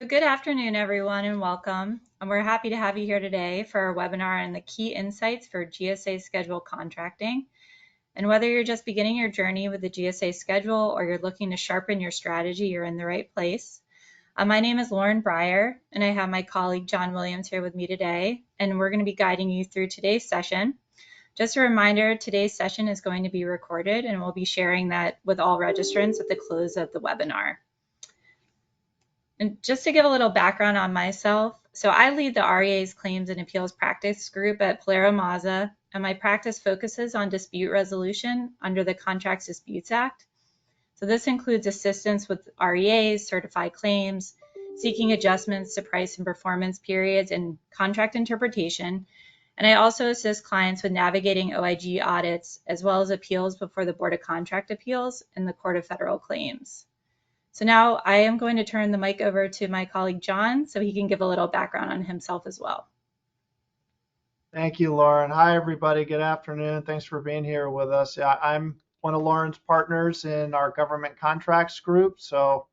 Good afternoon, everyone, and welcome. And we're happy to have you here today for our webinar on the key insights for GSA schedule contracting. And whether you're just beginning your journey with the GSA schedule or you're looking to sharpen your strategy, you're in the right place. My name is Lauren Breyer, and I have my colleague John Williams here with me today, and we're going to be guiding you through today's session. Just a reminder, today's session is going to be recorded, and we'll be sharing that with all registrants at the close of the webinar. And just to give a little background on myself, so I lead the REA's Claims and Appeals Practice Group at PilieroMazza, and my practice focuses on dispute resolution under the Contracts Disputes Act. So this includes assistance with REAs, certified claims, seeking adjustments to price and performance periods, and contract interpretation. And I also assist clients with navigating OIG audits, as well as appeals before the Board of Contract Appeals and the Court of Federal Claims. So now I am going to turn the mic over to my colleague John so he can give a little background on himself as well. Thank you, Lauren. Hi, everybody. Good afternoon. Thanks for being here with us. I'm one of Lauren's partners in our government contracts group. So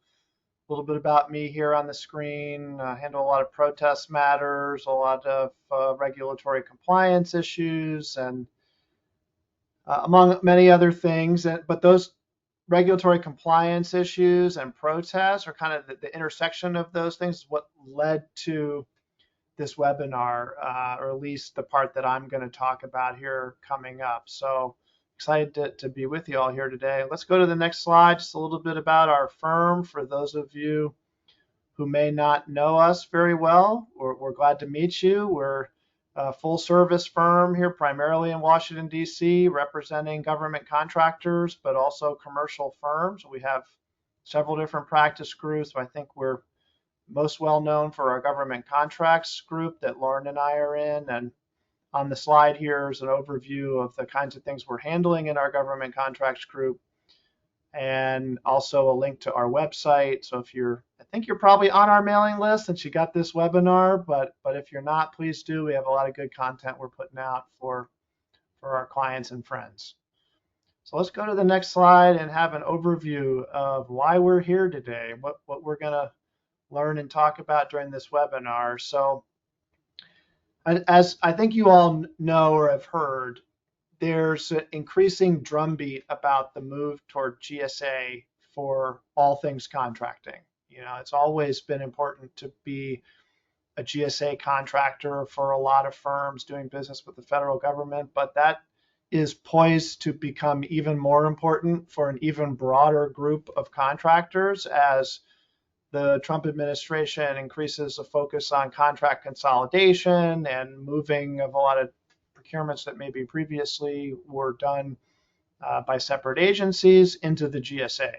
a little bit about me here on the screen. I handle a lot of protest matters, a lot of regulatory compliance issues, and among many other things. But those regulatory compliance issues and protests are kind of the intersection of those things is what led to this webinar, or at least the part that I'm going to talk about here coming up. So excited to be with you all here today. Let's go to the next slide. Just a little bit about our firm for those of you who may not know us very well. We're glad to meet you. We're a full service firm here primarily in Washington, D.C., representing government contractors, but also commercial firms. We have several different practice groups. I think we're most well known for our government contracts group that Lauren and I are in. And on the slide here is an overview of the kinds of things we're handling in our government contracts group, and also a link to our website. So if I think you're probably on our mailing list since you got this webinar, but if you're not, please do. We have a lot of good content we're putting out for our clients and friends. So let's go to the next slide and have an overview of why we're here today, what we're going to learn and talk about during this webinar. So as I think you all know or have heard, there's an increasing drumbeat about the move toward GSA for all things contracting. It's always been important to be a GSA contractor for a lot of firms doing business with the federal government, but that is poised to become even more important for an even broader group of contractors as the Trump administration increases the focus on contract consolidation and moving of a lot of procurements that maybe previously were done by separate agencies into the GSA.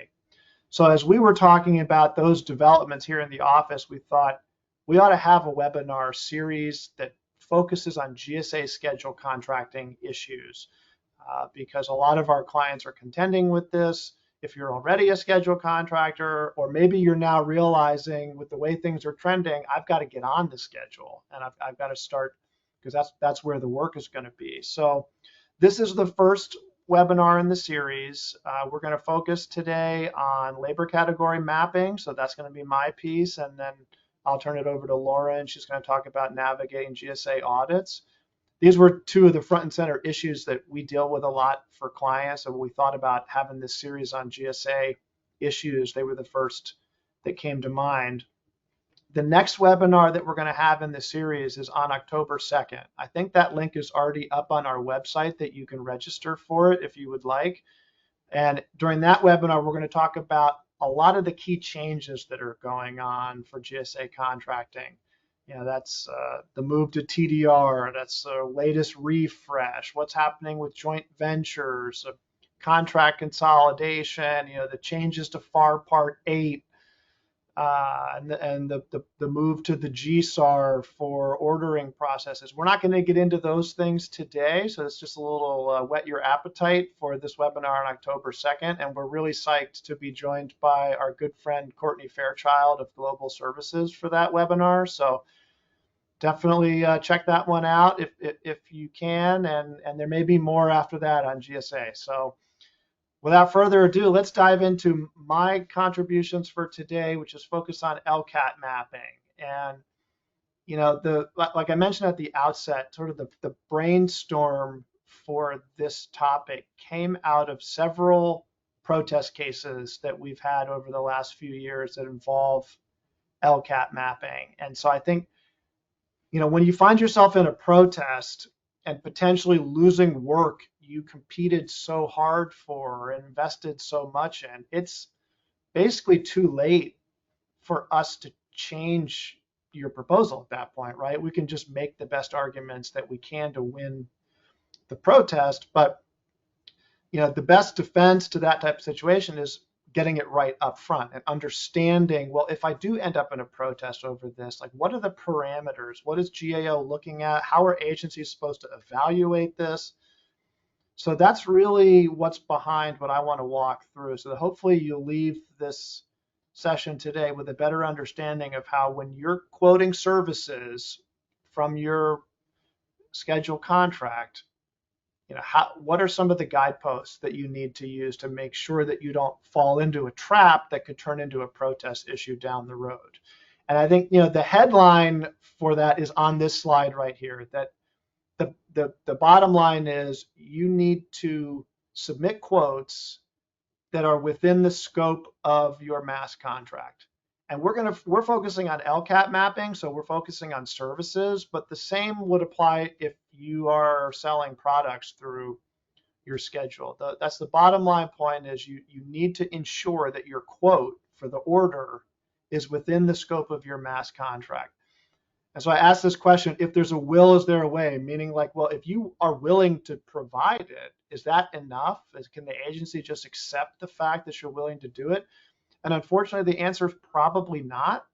So as we were talking about those developments here in the office, we thought we ought to have a webinar series that focuses on GSA schedule contracting issues because a lot of our clients are contending with this. If you're already a schedule contractor, or maybe you're now realizing with the way things are trending, I've got to get on the schedule and I've got to start because that's where the work is going to be. So this is the first webinar in the series. We're going to focus today on labor category mapping. So that's going to be my piece. And then I'll turn it over to Lauren. She's going to talk about navigating GSA audits. These were two of the front and center issues that we deal with a lot for clients. And when we thought about having this series on GSA issues, they were the first that came to mind. The next webinar that we're going to have in this series is on October 2nd. I think that link is already up on our website that you can register for it if you would like. And during that webinar, we're going to talk about a lot of the key changes that are going on for GSA contracting. That's the move to TDR, that's the latest refresh, what's happening with joint ventures, contract consolidation, the changes to FAR Part 8, and the move to the GSAR for ordering processes. We're not going to get into those things today, so it's just a little whet your appetite for this webinar on October 2nd, and we're really psyched to be joined by our good friend Courtney Fairchild of Global Services for that webinar. So definitely check that one out if you can, and there may be more after that on GSA. So Without further ado, let's dive into my contributions for today, which is focused on LCAT mapping. And like I mentioned at the outset, sort of the brainstorm for this topic came out of several protest cases that we've had over the last few years that involve LCAT mapping. And so I think, when you find yourself in a protest and potentially losing work you competed so hard for and invested so much in, it's basically too late for us to change your proposal at that point, right? We can just make the best arguments that we can to win the protest, but the best defense to that type of situation is getting it right up front and understanding, well, if I do end up in a protest over this, like what are the parameters? What is GAO looking at? How are agencies supposed to evaluate this? So that's really what's behind what I want to walk through. So that hopefully you'll leave this session today with a better understanding of how, when you're quoting services from your schedule contract, what are some of the guideposts that you need to use to make sure that you don't fall into a trap that could turn into a protest issue down the road. And I think the headline for that is on this slide right here, that the bottom line is you need to submit quotes that are within the scope of your mass contract. And we're focusing on LCAT mapping, so we're focusing on services, but the same would apply if you are selling products through your schedule. That's the bottom line point, is you need to ensure that your quote for the order is within the scope of your mass contract. And so I asked this question, if there's a will, is there a way? Meaning like, well, if you are willing to provide it, is that enough? Can the agency just accept the fact that you're willing to do it? And unfortunately, the answer is probably not,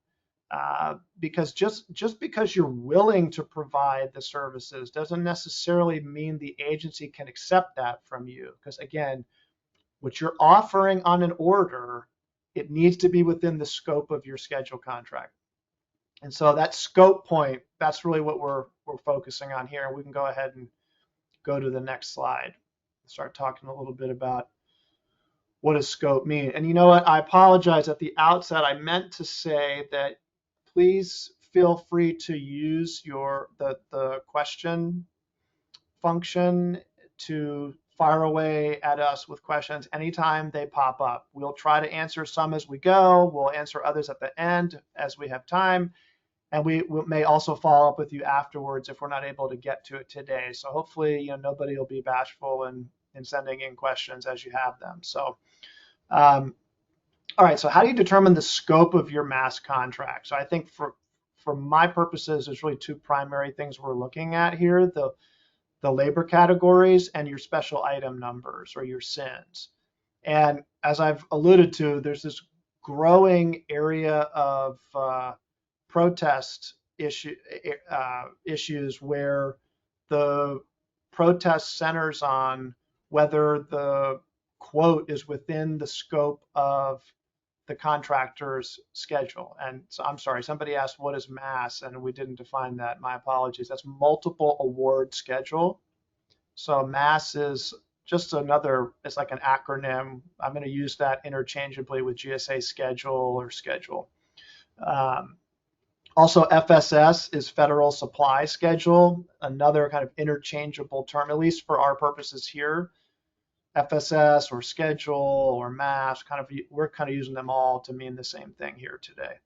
because just because you're willing to provide the services doesn't necessarily mean the agency can accept that from you. Because again, what you're offering on an order, it needs to be within the scope of your schedule contract. And so that scope point, that's really what we're focusing on here. We can go ahead and go to the next slide, start talking a little bit about what does scope mean. And you know what, I apologize at the outset. I meant to say that please feel free to use the question function to fire away at us with questions anytime they pop up. We'll try to answer some as we go. We'll answer others at the end as we have time. And we may also follow up with you afterwards if we're not able to get to it today. So hopefully, nobody will be bashful in sending in questions as you have them. So, all right. So how do you determine the scope of your mass contract? So I think for my purposes, there's really two primary things we're looking at here: the labor categories and your special item numbers, or your SINs. And as I've alluded to, there's this growing area of protest issues where the protest centers on whether the quote is within the scope of the contractor's schedule. And so, I'm sorry, somebody asked what is mass, and we didn't define that. My apologies. That's multiple award schedule. So mass is just it's like an acronym. I'm going to use that interchangeably with GSA schedule or schedule. Also, FSS is Federal Supply Schedule, another kind of interchangeable term, at least for our purposes here. FSS or schedule or mass, we're kind of using them all to mean the same thing here today.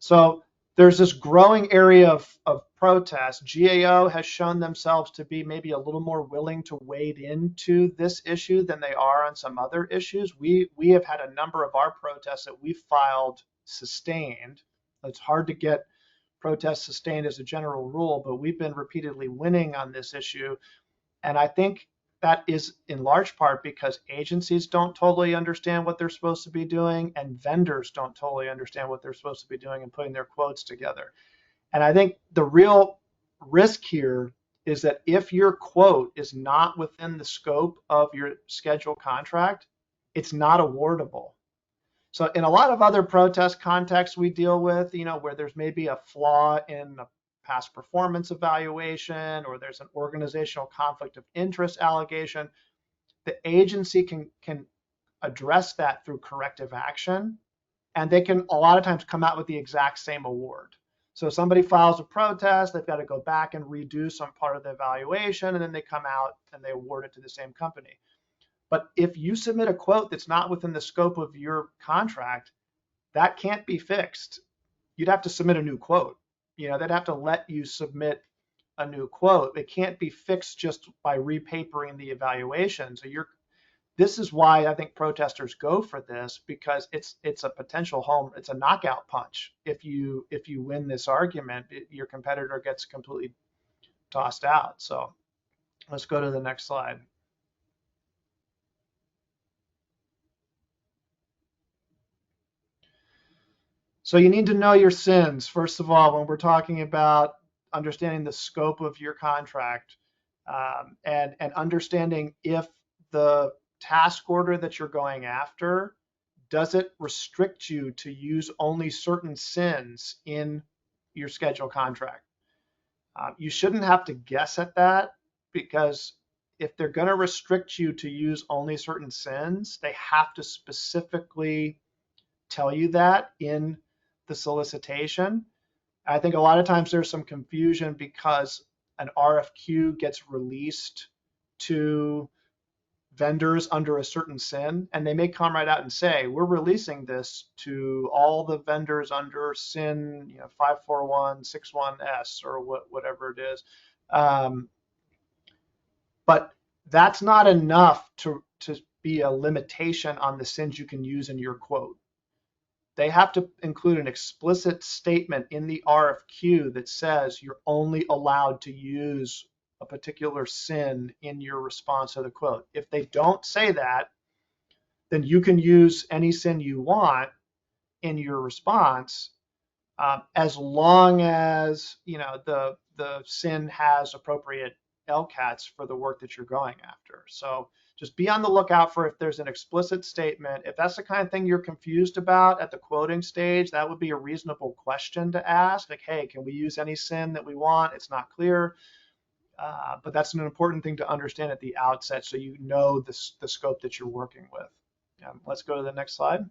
So there's this growing area of protest. GAO has shown themselves to be maybe a little more willing to wade into this issue than they are on some other issues. We have had a number of our protests that we filed sustained. It's hard to get protests sustained as a general rule, but we've been repeatedly winning on this issue. And I think that is in large part because agencies don't totally understand what they're supposed to be doing, and vendors don't totally understand what they're supposed to be doing and putting their quotes together. And I think the real risk here is that if your quote is not within the scope of your schedule contract, it's not awardable. So in a lot of other protest contexts we deal with, where there's maybe a flaw in the past performance evaluation, or there's an organizational conflict of interest allegation, the agency can address that through corrective action, and they can a lot of times come out with the exact same award. So somebody files a protest, they've got to go back and redo some part of the evaluation, and then they come out and they award it to the same company. But if you submit a quote that's not within the scope of your contract, that can't be fixed. You'd have to submit a new quote. They'd have to let you submit a new quote. It can't be fixed just by repapering the evaluation. So this is why I think protesters go for this, because it's a potential it's a knockout punch. If you win this argument, your competitor gets completely tossed out. So let's go to the next slide. So you need to know your sins. First of all, when we're talking about understanding the scope of your contract, and understanding if the task order that you're going after, does it restrict you to use only certain sins in your schedule contract? You shouldn't have to guess at that, because if they're going to restrict you to use only certain sins, they have to specifically tell you that in the solicitation. I think a lot of times there's some confusion because an RFQ gets released to vendors under a certain sin, and they may come right out and say, we're releasing this to all the vendors under sin 54161S or whatever it is. But that's not enough to be a limitation on the sins you can use in your quote. They have to include an explicit statement in the RFQ that says you're only allowed to use a particular sin in your response to the quote. If they don't say that, then you can use any sin you want in your response, as long as the sin has appropriate LCATs for the work that you're going after. So just be on the lookout for if there's an explicit statement. If that's the kind of thing you're confused about at the quoting stage, that would be a reasonable question to ask. Like, hey, can we use any sin that we want? It's not clear. But that's an important thing to understand at the outset, so you know the scope that you're working with. Let's go to the next slide.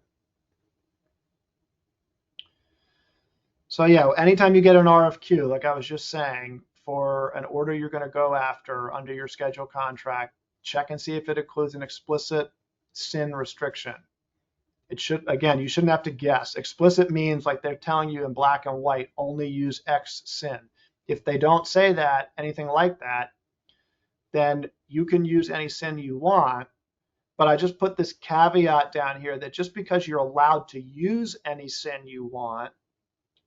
So yeah, anytime you get an RFQ, like I was just saying, for an order you're going to go after under your schedule contract, check and see if it includes an explicit sin restriction. It should, again, you shouldn't have to guess. Explicit means like they're telling you in black and white, only use X sin. If they don't say that, anything like that, then you can use any sin you want. But I just put this caveat down here that just because you're allowed to use any sin you want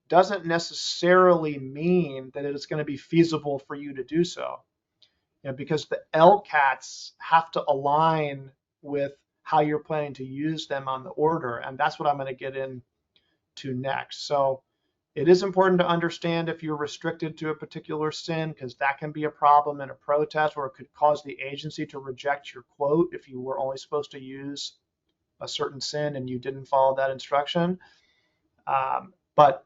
doesn't necessarily mean that it's going to be feasible for you to do so. Because the LCATs have to align with how you're planning to use them on the order. And that's what I'm going to get into next. So it is important to understand if you're restricted to a particular sin, because that can be a problem in a protest, or it could cause the agency to reject your quote if you were only supposed to use a certain sin and you didn't follow that instruction. But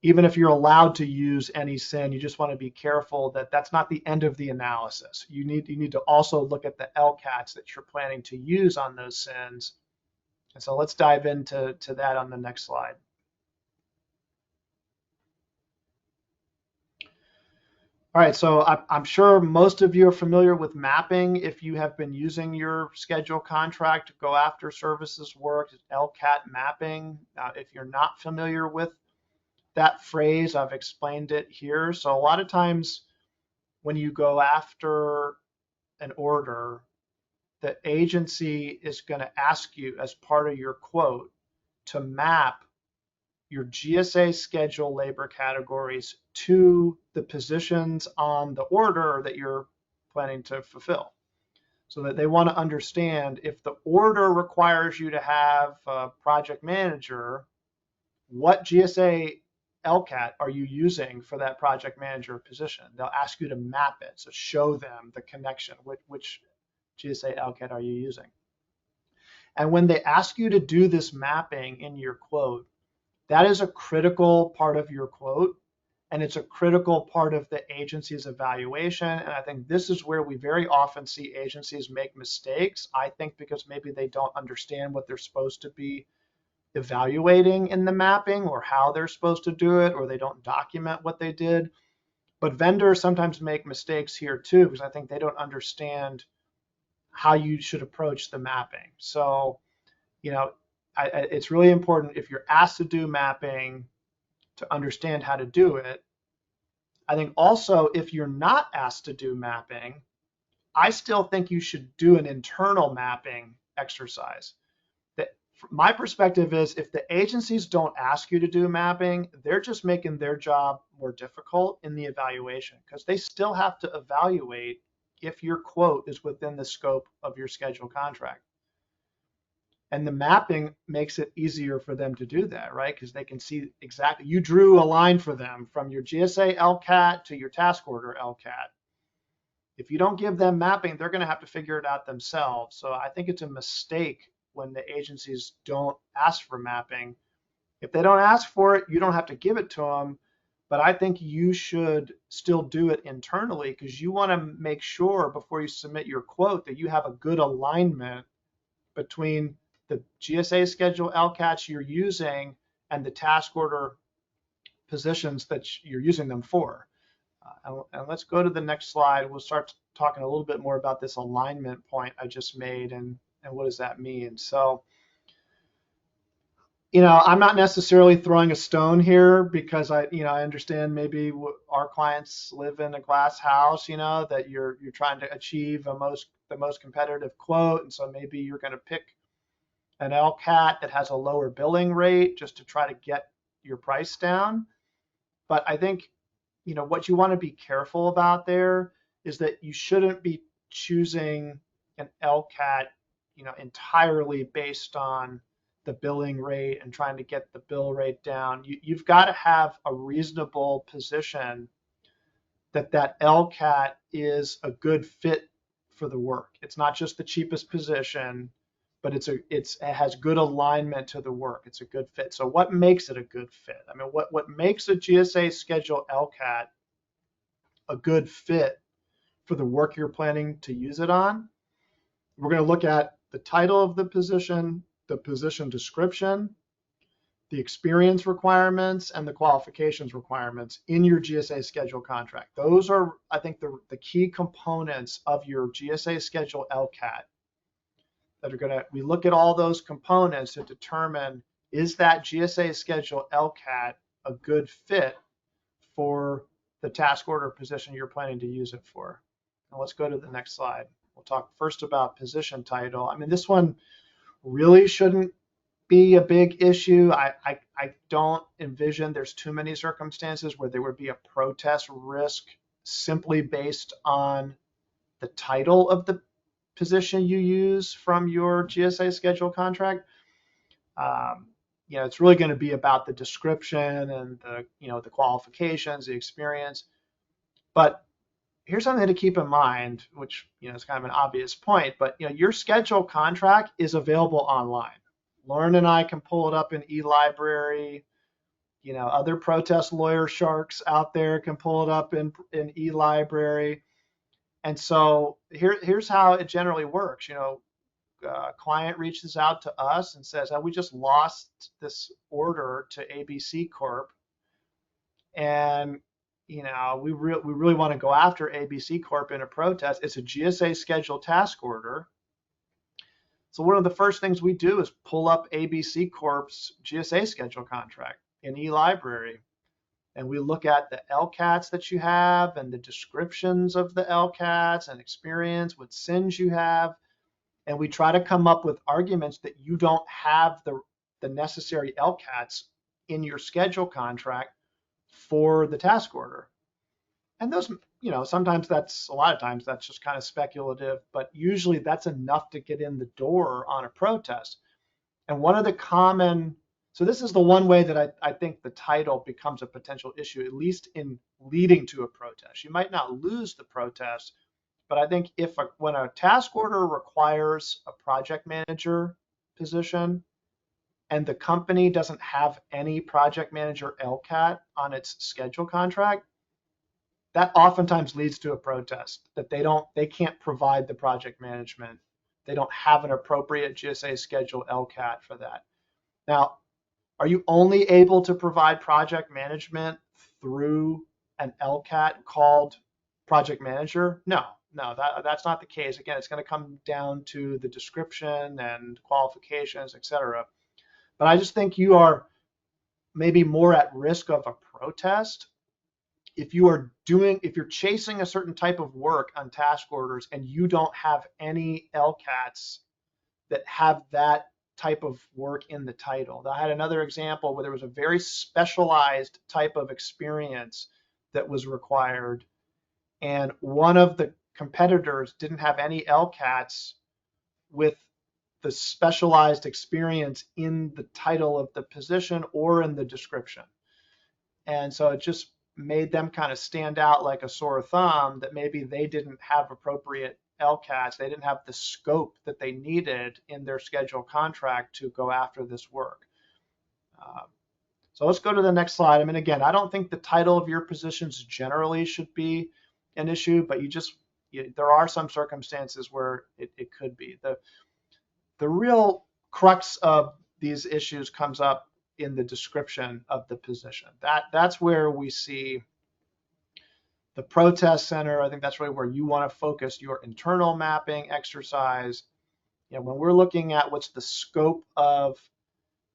even if you're allowed to use any sin, you just want to be careful that that's not the end of the analysis. You need to also look at the LCATs that you're planning to use on those sins. And so let's dive into that on the next slide. All right, so I'm sure most of you are familiar with mapping. If you have been using your schedule contract to go after services work, it's LCAT mapping. If you're not familiar with that phrase, I've explained it here. So a lot of times when you go after an order, the agency is going to ask you as part of your quote to map your GSA schedule labor categories to the positions on the order that you're planning to fulfill. So that they want to understand if the order requires you to have a project manager, what GSA LCAT are you using for that project manager position? They'll ask you to map it, so show them the connection. Which GSA LCAT are you using? And when they ask you to do this mapping in your quote, that is a critical part of your quote, and it's a critical part of the agency's evaluation. And I think this is where we very often see agencies make mistakes. I think because maybe they don't understand what they're supposed to be evaluating in the mapping or how they're supposed to do it, or they don't document what they did. But vendors sometimes make mistakes here too, because I think they don't understand how you should approach the mapping. So, it's really important if you're asked to do mapping to understand how to do it. I think also if you're not asked to do mapping, I still think you should do an internal mapping exercise. My perspective is if the agencies don't ask you to do mapping, they're just making their job more difficult in the evaluation because they still have to evaluate if your quote is within the scope of your schedule contract. And the mapping makes it easier for them to do that, right? Because they can see exactly, you drew a line for them from your GSA LCAT to your task order LCAT. If you don't give them mapping, they're going to have to figure it out themselves. So I think it's a mistake when the agencies don't ask for mapping. If they don't ask for it, you don't have to give it to them. But I think you should still do it internally because you want to make sure before you submit your quote that you have a good alignment between the GSA schedule LCATs you're using and the task order positions that you're using them for. And let's go to the next slide. We'll start talking a little bit more about this alignment point I just made and what does that mean. So, I'm not necessarily throwing a stone here because I understand maybe our clients live in a glass house, that you're trying to achieve the most competitive quote. And so maybe you're going to pick an LCAT that has a lower billing rate just to try to get your price down. But I think, what you want to be careful about there is that you shouldn't be choosing an LCAT, entirely based on the billing rate and trying to get the bill rate down. You've got to have a reasonable position that LCAT is a good fit for the work. It's not just the cheapest position, but it has good alignment to the work. It's a good fit. So what makes it a good fit? I mean, what makes a GSA Schedule LCAT a good fit for the work you're planning to use it on? We're going to look at the title of the position description, the experience requirements, and the qualifications requirements in your GSA Schedule contract. Those are, I think, the key components of your GSA Schedule LCAT. We look at all those components to determine, is that GSA Schedule LCAT a good fit for the task order position you're planning to use it for? Now let's go to the next slide. We'll talk first about position title. I mean, this one really shouldn't be a big issue. I don't envision there's too many circumstances where there would be a protest risk simply based on the title of the position you use from your GSA schedule contract. It's really going to be about the description and the qualifications, the experience. But here's something to keep in mind, which is kind of an obvious point. But your schedule contract is available online. Lauren and I can pull it up in eLibrary. Other protest lawyer sharks out there can pull it up in eLibrary. And so here's how it generally works. Client reaches out to us and says, we just lost this order to ABC Corp. And, we really want to go after ABC Corp in a protest. It's a GSA scheduled task order. So one of the first things we do is pull up ABC Corp's GSA schedule contract in eLibrary. And we look at the LCATs that you have and the descriptions of the LCATs and experience, what SINs you have. And we try to come up with arguments that you don't have the necessary LCATs in your schedule contract for the task order. And those, sometimes a lot of times that's just kind of speculative, but usually that's enough to get in the door on a protest. And so this is the one way that I think the title becomes a potential issue, at least in leading to a protest. You might not lose the protest, but I think when a task order requires a project manager position and the company doesn't have any project manager LCAT on its schedule contract, that oftentimes leads to a protest that they can't provide the project management. They don't have an appropriate GSA schedule LCAT for that. Now, are you only able to provide project management through an LCAT called project manager? No, that's not the case. Again, it's going to come down to the description and qualifications, et cetera. But I just think you are maybe more at risk of a protest if you're chasing a certain type of work on task orders and you don't have any LCATs that have that type of work in the title. I had another example where there was a very specialized type of experience that was required, and one of the competitors didn't have any LCATs with the specialized experience in the title of the position or in the description. And so it just made them kind of stand out like a sore thumb that maybe they didn't have appropriate LCATs. They didn't have the scope that they needed in their schedule contract to go after this work. So let's go to the next slide. I mean, again, I don't think the title of your positions generally should be an issue, but there are some circumstances where it could be. The real crux of these issues comes up in the description of the position. That's where we see the protest center. I think that's really where you want to focus your internal mapping exercise. When we're looking at what's the scope of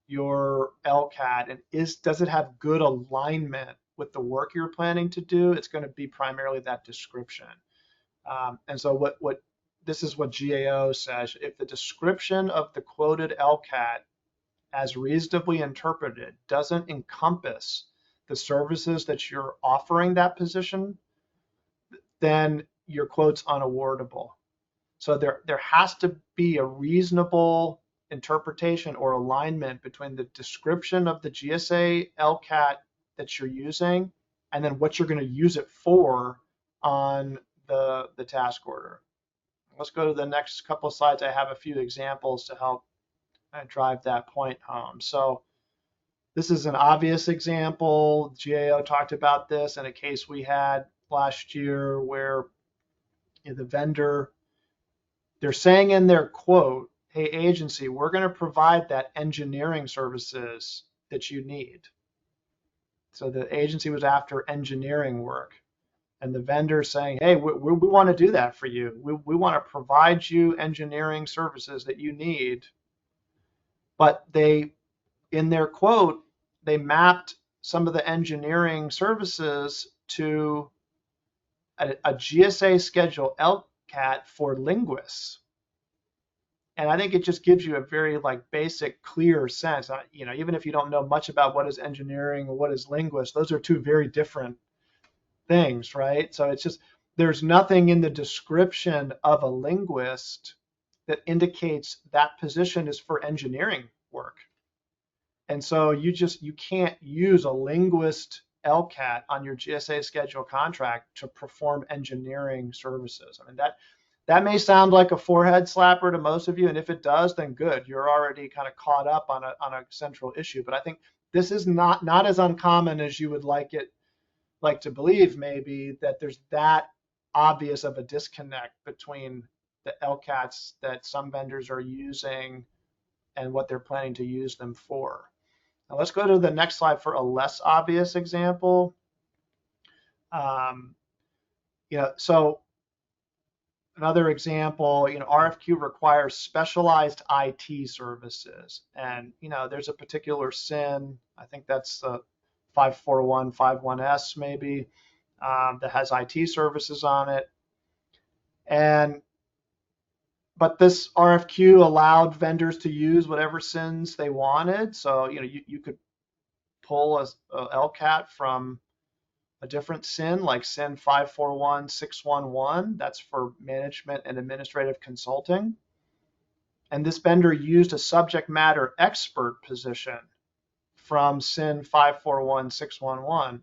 your LCAT and does it have good alignment with the work you're planning to do, it's going to be primarily that description. And so this is what GAO says. If the description of the quoted LCAT as reasonably interpreted doesn't encompass the services that you're offering that position, then your quote's unawardable. So there has to be a reasonable interpretation or alignment between the description of the GSA LCAT that you're using and then what you're going to use it for on the task order. Let's go to the next couple of slides. I have a few examples to help drive that point home. So this is an obvious example. GAO talked about this in a case we had last year where the vendor, they're saying in their quote, hey, agency, we're going to provide that engineering services that you need. So the agency was after engineering work. And the vendor saying, hey, we want to do that for you. We want to provide you engineering services that you need. But in their quote, they mapped some of the engineering services to a GSA Schedule LCAT for linguists. And I think it just gives you a very basic, clear sense. Even if you don't know much about what is engineering or what is linguist, those are two very different things, right? So it's just, there's nothing in the description of a linguist that indicates that position is for engineering work. And so you can't use a linguist LCAT on your GSA schedule contract to perform engineering services. I mean, that may sound like a forehead slapper to most of you, and if it does, then good. You're already kind of caught up on a central issue. But I think this is not as uncommon as you would like to believe, maybe, that there's that obvious of a disconnect between the LCATs that some vendors are using and what they're planning to use them for. Now let's go to the next slide for a less obvious example. So another example, RFQ requires specialized IT services, and there's a particular SIN, I think that's 54151S maybe, that has IT services on it. But this RFQ allowed vendors to use whatever SINs they wanted. So you could pull a LCAT from a different SIN, like SIN 541611. That's for management and administrative consulting. And this vendor used a subject matter expert position from SIN 541611.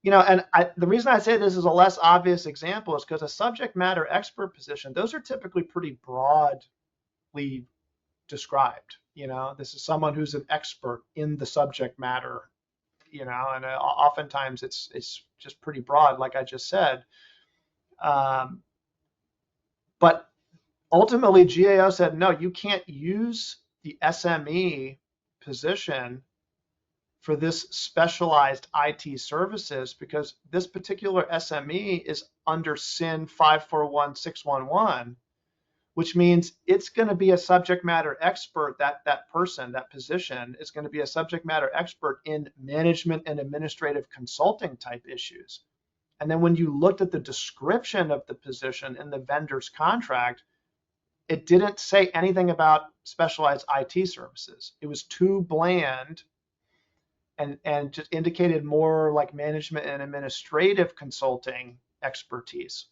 And the reason I say this is a less obvious example is because a subject matter expert position, those are typically pretty broadly described. This is someone who's an expert in the subject matter, and oftentimes it's just pretty broad, like I just said. But ultimately, GAO said, no, you can't use the SME position for this specialized IT services because this particular SME is under SIN 541611, which means it's going to be a subject matter expert. That person, that position is going to be a subject matter expert in management and administrative consulting type issues. And then when you looked at the description of the position in the vendor's contract, it didn't say anything about specialized IT services. It was too bland and just indicated more like management and administrative consulting expertise.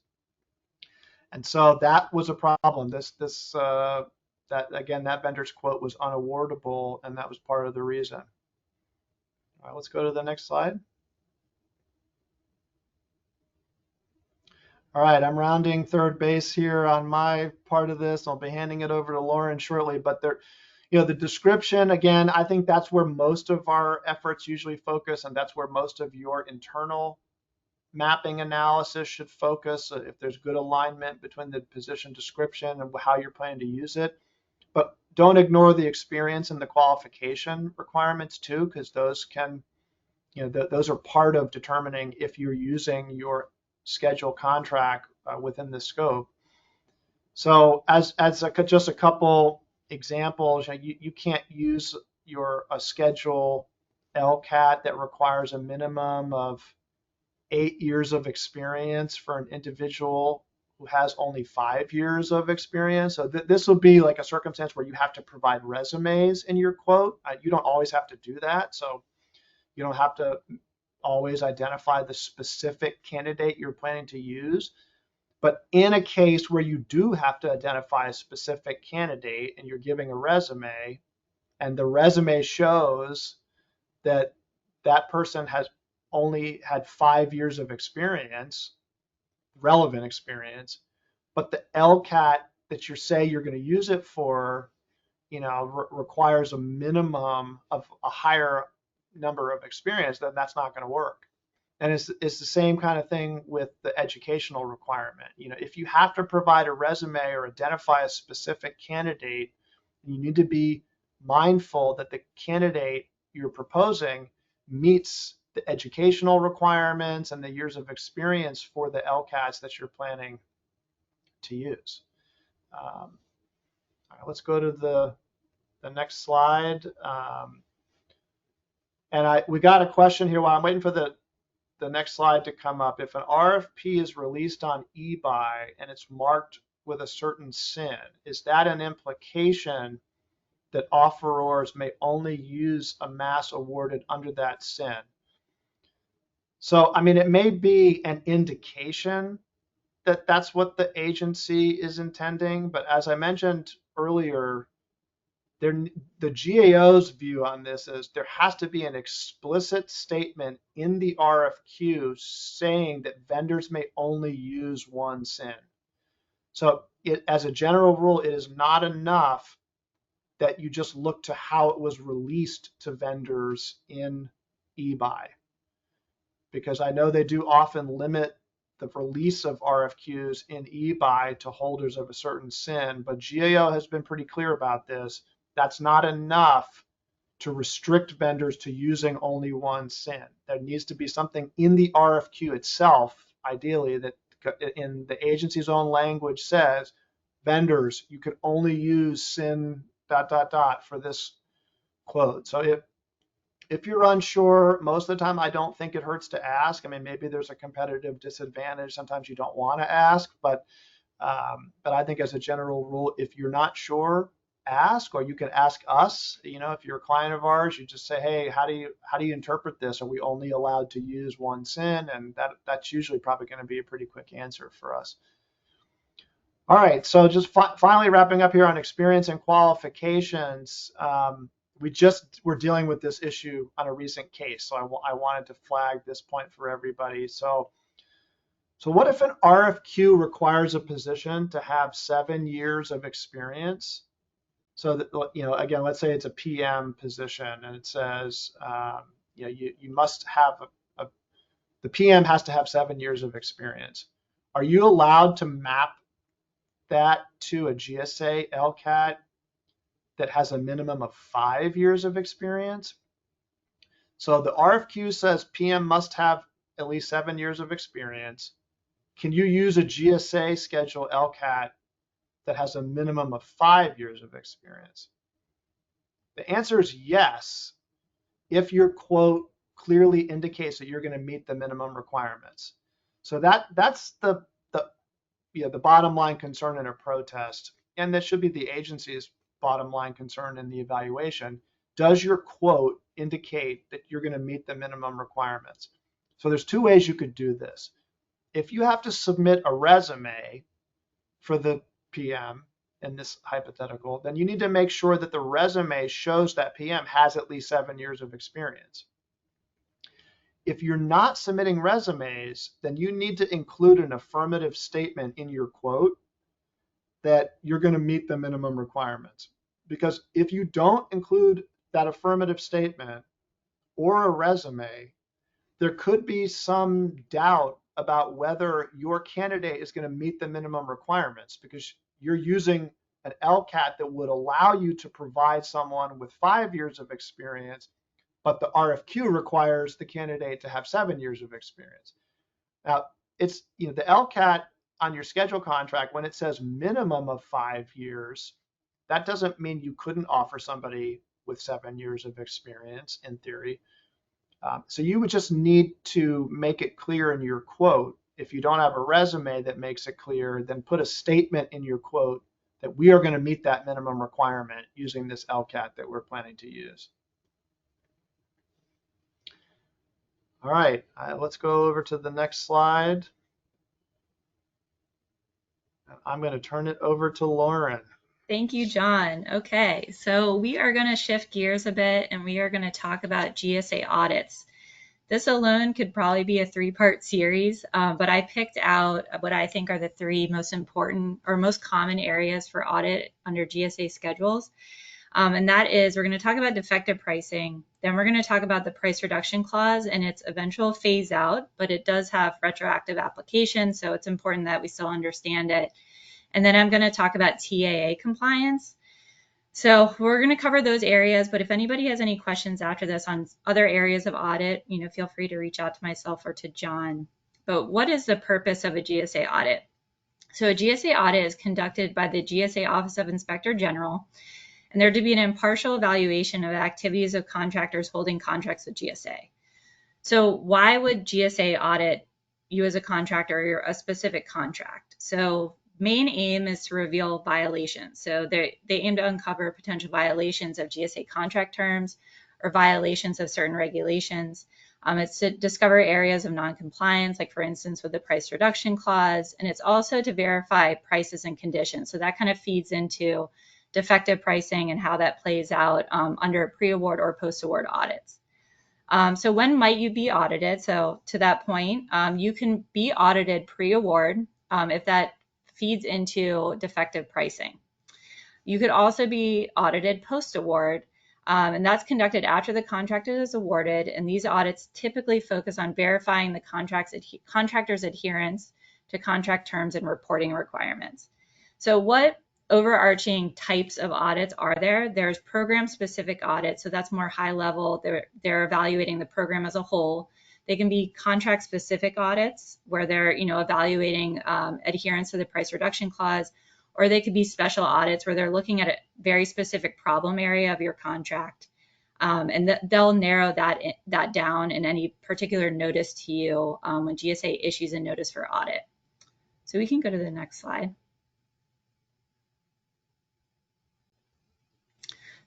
And so that was a problem. That vendor's quote was unawardable, and that was part of the reason. All right, let's go to the next slide. All right, I'm rounding third base here on my part of this. I'll be handing it over to Lauren shortly, but the description, again, I think that's where most of our efforts usually focus, and that's where most of your internal mapping analysis should focus, if there's good alignment between the position description and how you're planning to use it. But don't ignore the experience and the qualification requirements too, because those can, those are part of determining if you're using your schedule contract within the scope. So as just a couple examples, you can't use a schedule LCAT that requires a minimum of 8 years of experience for an individual who has only 5 years of experience. So this will be like a circumstance where you have to provide resumes in your quote. You don't always have to do that. So you don't have to always identify the specific candidate you're planning to use. But in a case where you do have to identify a specific candidate and you're giving a resume, and the resume shows that that person has only had 5 years of experience, relevant experience, but the LCAT that you say you're going to use it for, requires a minimum of a higher number of experience, then that's not going to work. And it's the same kind of thing with the educational requirement. If you have to provide a resume or identify a specific candidate, you need to be mindful that the candidate you're proposing meets the educational requirements and the years of experience for the LCATs that you're planning to use. All right, let's go to the next slide. We got a question here while I'm waiting for the next slide to come up. If an RFP is released on eBuy and it's marked with a certain SIN, is that an implication that offerors may only use a mass awarded under that SIN? So, it may be an indication that that's what the agency is intending, but as I mentioned earlier, the GAO's view on this is there has to be an explicit statement in the RFQ saying that vendors may only use one SIN. So as a general rule, it is not enough that you just look to how it was released to vendors in eBuy, because I know they do often limit the release of RFQs in eBuy to holders of a certain SIN, but GAO has been pretty clear about this. That's not enough to restrict vendors to using only one SIN. There needs to be something in the RFQ itself, ideally, that in the agency's own language says, vendors, you can only use SIN ... for this quote. So if you're unsure, most of the time I don't think it hurts to ask. Maybe there's a competitive disadvantage. Sometimes you don't want to ask, but I think as a general rule, if you're not sure, ask, or you can ask us. If you're a client of ours, you just say, hey, how do you interpret this? Are we only allowed to use one SIN? And that's usually probably going to be a pretty quick answer for us. All right, so just finally wrapping up here on experience and qualifications. We're dealing with this issue on a recent case, so I wanted to flag this point for everybody. So what if an RFQ requires a position to have 7 years of experience, So that, again, let's say it's a PM position and it says, you must have the PM has to have 7 years of experience. Are you allowed to map that to a GSA LCAT that has a minimum of 5 years of experience? So the RFQ says PM must have at least 7 years of experience. Can you use a GSA Schedule LCAT that has a minimum of 5 years of experience? The answer is yes, if your quote clearly indicates that you're going to meet the minimum requirements. So that's the bottom line concern in a protest, and that should be the agency's bottom line concern in the evaluation. Does your quote indicate that you're going to meet the minimum requirements? So there's two ways you could do this. If you have to submit a resume for the PM in this hypothetical, then you need to make sure that the resume shows that PM has at least 7 years of experience. If you're not submitting resumes, then you need to include an affirmative statement in your quote that you're going to meet the minimum requirements. Because if you don't include that affirmative statement or a resume, there could be some doubt about whether your candidate is going to meet the minimum requirements, because you're using an LCAT that would allow you to provide someone with 5 years of experience, but the RFQ requires the candidate to have 7 years of experience. Now, it's, the LCAT on your schedule contract, when it says minimum of 5 years, that doesn't mean you couldn't offer somebody with 7 years of experience in theory. So you would just need to make it clear in your quote. If you don't have a resume that makes it clear, then put a statement in your quote that we are going to meet that minimum requirement using this LCAT that we're planning to use. All right, let's go over to the next slide. I'm going to turn it over to Lauren. Thank you, John. Okay, so we are going to shift gears a bit and we are going to talk about GSA audits. This alone could probably be a 3-part series, but I picked out what I think are the 3 most important or most common areas for audit under GSA schedules. And that is, we're going to talk about defective pricing, then we're going to talk about the price reduction clause and its eventual phase out, but it does have retroactive application, so it's important that we still understand it. And then I'm going to talk about TAA compliance. So we're going to cover those areas, but if anybody has any questions after this on other areas of audit, feel free to reach out to myself or to John. But what is the purpose of a GSA audit? So a GSA audit is conducted by the GSA Office of Inspector General, and there to be an impartial evaluation of activities of contractors holding contracts with GSA. So why would GSA audit you as a contractor or a specific contract? So main aim is to reveal violations. So they aim to uncover potential violations of GSA contract terms or violations of certain regulations. It's to discover areas of non-compliance, like for instance with the price reduction clause, and it's also to verify prices and conditions. So that kind of feeds into defective pricing and how that plays out under pre-award or post-award audits. So when might you be audited? So to that point, you can be audited pre-award if that feeds into defective pricing. You could also be audited post-award, and that's conducted after the contract is awarded, and these audits typically focus on verifying the contractor's adherence to contract terms and reporting requirements. So what overarching types of audits are there? There's program-specific audits, so that's more high level. They're evaluating the program as a whole. They can be contract-specific audits where they're, evaluating adherence to the price reduction clause, or they could be special audits where they're looking at a very specific problem area of your contract, and they'll narrow that down in any particular notice to you when GSA issues a notice for audit. So we can go to the next slide.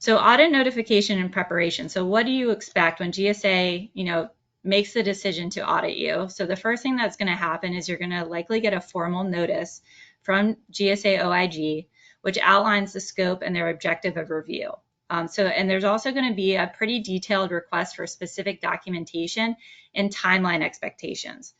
So audit notification and preparation. So what do you expect when GSA, makes the decision to audit you? So the first thing that's going to happen is you're going to likely get a formal notice from GSA OIG, which outlines the scope and their objective of review. And there's also going to be a pretty detailed request for specific documentation and timeline expectations.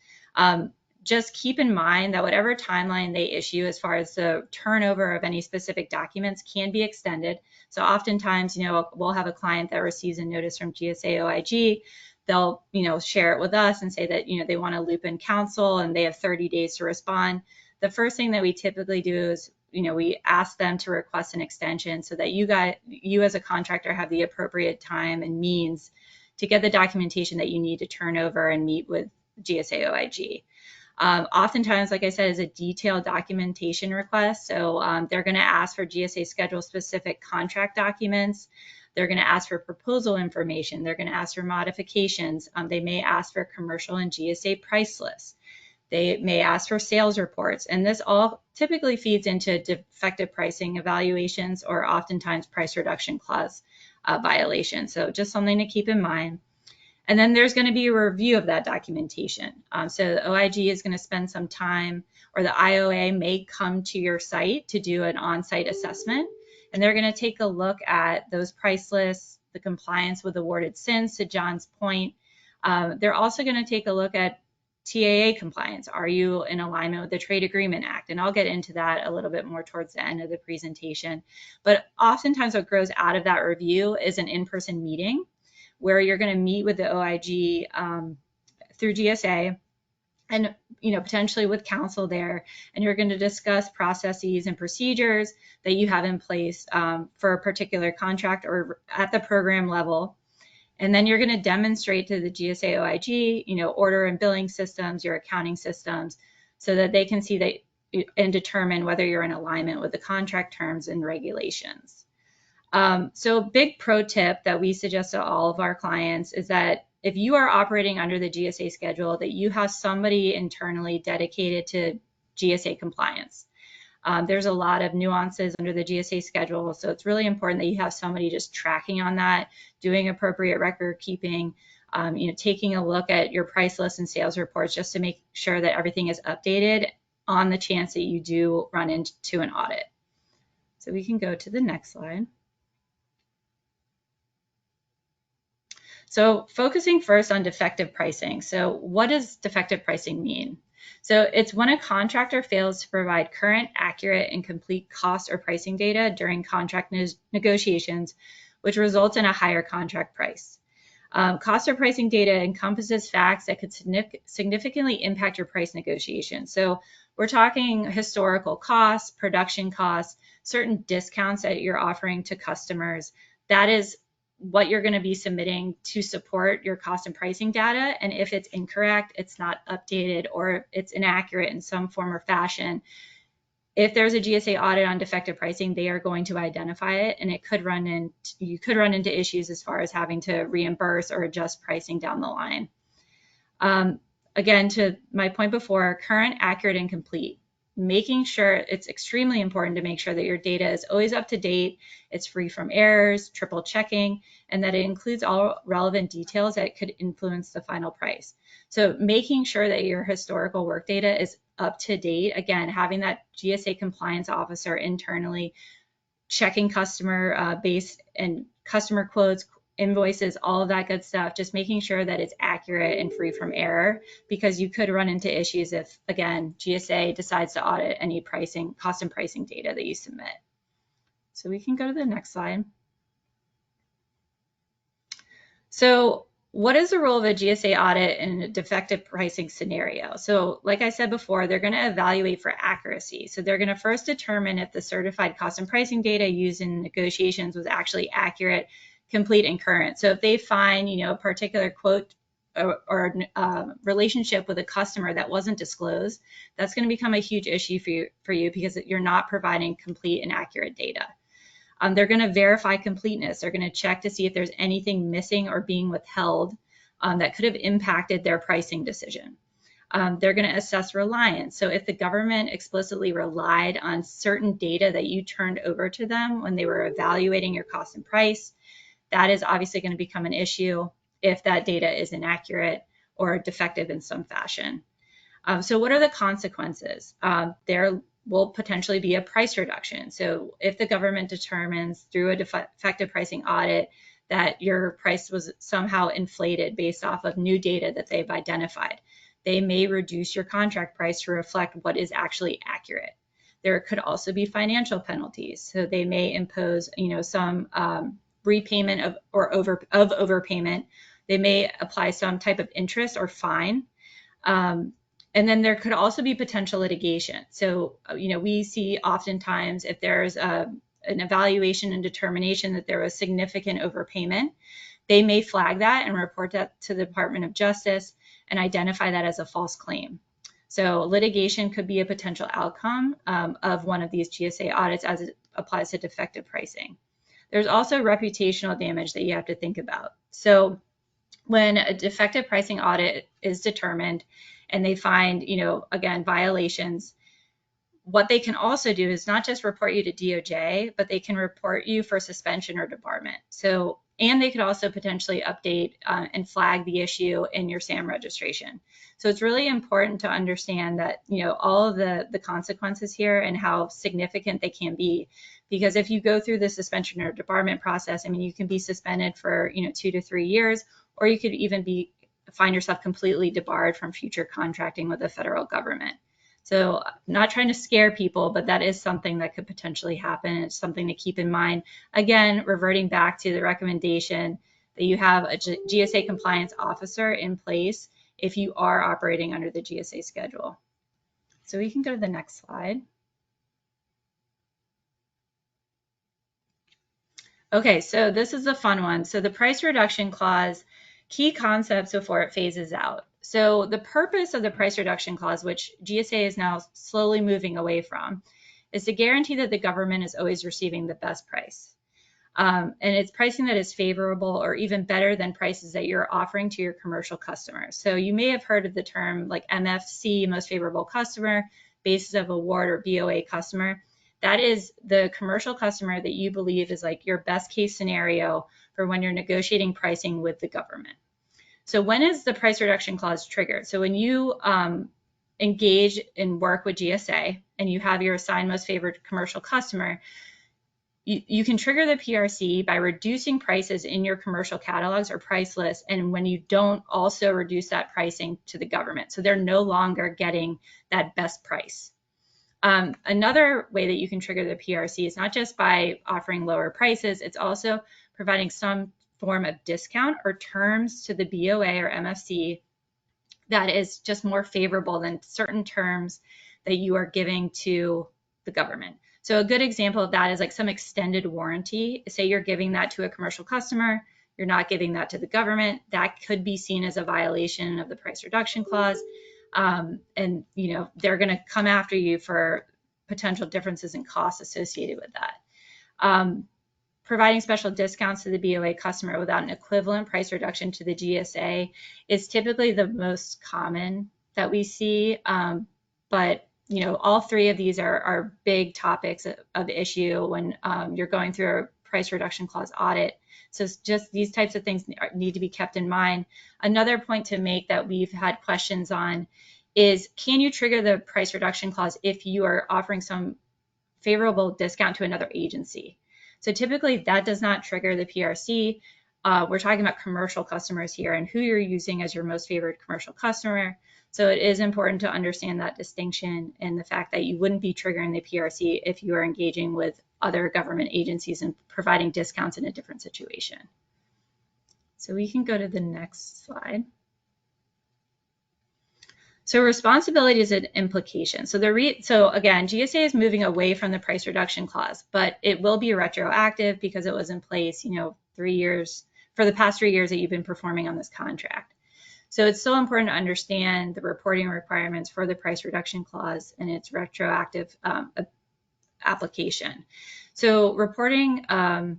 just keep in mind that whatever timeline they issue as far as the turnover of any specific documents can be extended. So oftentimes, we'll have a client that receives a notice from GSA OIG. They'll, share it with us and say that, they want to loop in counsel and they have 30 days to respond. The first thing that we typically do is, we ask them to request an extension so that you as a contractor have the appropriate time and means to get the documentation that you need to turn over and meet with GSA OIG. Oftentimes, like I said, is a detailed documentation request. So they're going to ask for GSA Schedule specific contract documents. They're going to ask for proposal information. They're going to ask for modifications. They may ask for commercial and GSA price lists. They may ask for sales reports. And this all typically feeds into defective pricing evaluations or oftentimes price reduction clause violations. So just something to keep in mind. And then there's going to be a review of that documentation. So the OIG is going to spend some time, or the IOA may come to your site to do an on-site assessment. And they're going to take a look at those price lists, the compliance with awarded sins, to John's point. They're also going to take a look at TAA compliance. Are you in alignment with the Trade Agreement Act? And I'll get into that a little bit more towards the end of the presentation. But oftentimes what grows out of that review is an in-person meeting where you're going to meet with the OIG through GSA and potentially with counsel there, and you're going to discuss processes and procedures that you have in place for a particular contract or at the program level. And then you're going to demonstrate to the GSA OIG, order and billing systems, your accounting systems, so that they can see that and determine whether you're in alignment with the contract terms and regulations. So a big pro tip that we suggest to all of our clients is that if you are operating under the GSA schedule, that you have somebody internally dedicated to GSA compliance. There's a lot of nuances under the GSA schedule, so it's really important that you have somebody just tracking on that, doing appropriate record keeping, taking a look at your price list and sales reports just to make sure that everything is updated on the chance that you do run into an audit. So we can go to the next slide. So focusing first on defective pricing. So what does defective pricing mean? So it's when a contractor fails to provide current, accurate, and complete cost or pricing data during contract negotiations, which results in a higher contract price. Cost or pricing data encompasses facts that could significantly impact your price negotiation. So we're talking historical costs, production costs, certain discounts that you're offering to customers. That is what you're going to be submitting to support your cost and pricing data. And if it's incorrect, it's not updated, or it's inaccurate in some form or fashion, if there's a GSA audit on defective pricing, they are going to identify it, and you could run into issues as far as having to reimburse or adjust pricing down the line. Again, to my point before, current, accurate, and complete. Making sure it's extremely important to make sure that your data is always up to date, it's free from errors, triple checking, and that it includes all relevant details that could influence the final price. So making sure that your historical work data is up to date, again, having that GSA compliance officer internally checking customer base and customer quotes, invoices, all of that good stuff, just making sure that it's accurate and free from error, because you could run into issues if, again, GSA decides to audit any pricing, cost and pricing data that you submit. So we can go to the next slide. So what is the role of a GSA audit in a defective pricing scenario? So like I said before, they're going to evaluate for accuracy. So they're going to first determine if the certified cost and pricing data used in negotiations was actually accurate, complete, and current. So if they find, a particular quote or relationship with a customer that wasn't disclosed, that's going to become a huge issue for you because you're not providing complete and accurate data. They're going to verify completeness. They're going to check to see if there's anything missing or being withheld that could have impacted their pricing decision. They're going to assess reliance. So if the government explicitly relied on certain data that you turned over to them when they were evaluating your cost and price, that is obviously going to become an issue if that data is inaccurate or defective in some fashion. So what are the consequences? There will potentially be a price reduction. So if the government determines through a defective pricing audit that your price was somehow inflated based off of new data that they've identified, they may reduce your contract price to reflect what is actually accurate. There could also be financial penalties. So they may impose, some repayment of overpayment. They may apply some type of interest or fine. And then there could also be potential litigation. So, we see oftentimes if there's an evaluation and determination that there was significant overpayment, they may flag that and report that to the Department of Justice and identify that as a false claim. So litigation could be a potential outcome of one of these GSA audits as it applies to defective pricing. There's also reputational damage that you have to think about. So when a defective pricing audit is determined and they find, again, violations, what they can also do is not just report you to DOJ, but they can report you for suspension or debarment. So, and they could also potentially update and flag the issue in your SAM registration. So it's really important to understand that, all of the consequences here and how significant they can be. Because if you go through the suspension or debarment process, you can be suspended for, 2 to 3 years, or you could even find yourself completely debarred from future contracting with the federal government. So not trying to scare people, but that is something that could potentially happen. It's something to keep in mind. Again, reverting back to the recommendation that you have a GSA compliance officer in place if you are operating under the GSA schedule. So we can go to the next slide. Okay, so this is a fun one. So the price reduction clause, key concepts before it phases out. So the purpose of the price reduction clause, which GSA is now slowly moving away from, is to guarantee that the government is always receiving the best price. And it's pricing that is favorable or even better than prices that you're offering to your commercial customers. So you may have heard of the term like MFC, most favorable customer, basis of award, or BOA customer. That is the commercial customer that you believe is like your best case scenario for when you're negotiating pricing with the government. So when is the price reduction clause triggered? So when you engage in work with GSA and you have your assigned most favored commercial customer, you can trigger the PRC by reducing prices in your commercial catalogs or price lists, and when you don't also reduce that pricing to the government. So they're no longer getting that best price. Another way that you can trigger the PRC is not just by offering lower prices, it's also providing some form of discount or terms to the BOA or MFC that is just more favorable than certain terms that you are giving to the government. So a good example of that is like some extended warranty. Say you're giving that to a commercial customer, you're not giving that to the government. That could be seen as a violation of the price reduction clause. And they're going to come after you for potential differences in costs associated with that. Providing special discounts to the BOA customer without an equivalent price reduction to the GSA is typically the most common that we see. But all three of these are big topics of issue when you're going through a price reduction clause audit. So just these types of things need to be kept in mind. Another point to make that we've had questions on is, can you trigger the price reduction clause if you are offering some favorable discount to another agency? So typically that does not trigger the PRC. We're talking about commercial customers here and who you're using as your most favored commercial customer. So it is important to understand that distinction and the fact that you wouldn't be triggering the PRC if you are engaging with other government agencies and providing discounts in a different situation. So we can go to the next slide. So responsibility is an implication. So again, GSA is moving away from the price reduction clause, but it will be retroactive because it was in place, 3 years, for the past 3 years that you've been performing on this contract. So it's still important to understand the reporting requirements for the price reduction clause and its retroactive application. So reporting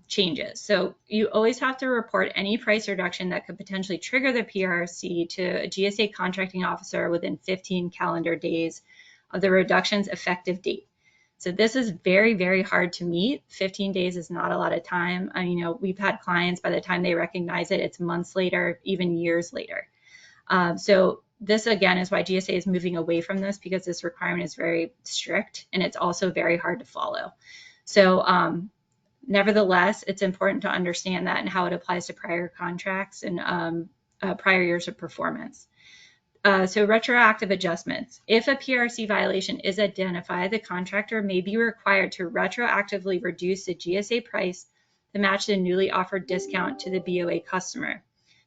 changes. So you always have to report any price reduction that could potentially trigger the PRC to a GSA contracting officer within 15 calendar days of the reduction's effective date. So this is very, very hard to meet. 15 days is not a lot of time. We've had clients, by the time they recognize it, it's months later, even years later. So this, again, is why GSA is moving away from this, because this requirement is very strict and it's also very hard to follow. So nevertheless, it's important to understand that and how it applies to prior contracts and prior years of performance. So retroactive adjustments. If a PRC violation is identified, the contractor may be required to retroactively reduce the GSA price to match the newly offered discount to the BOA customer.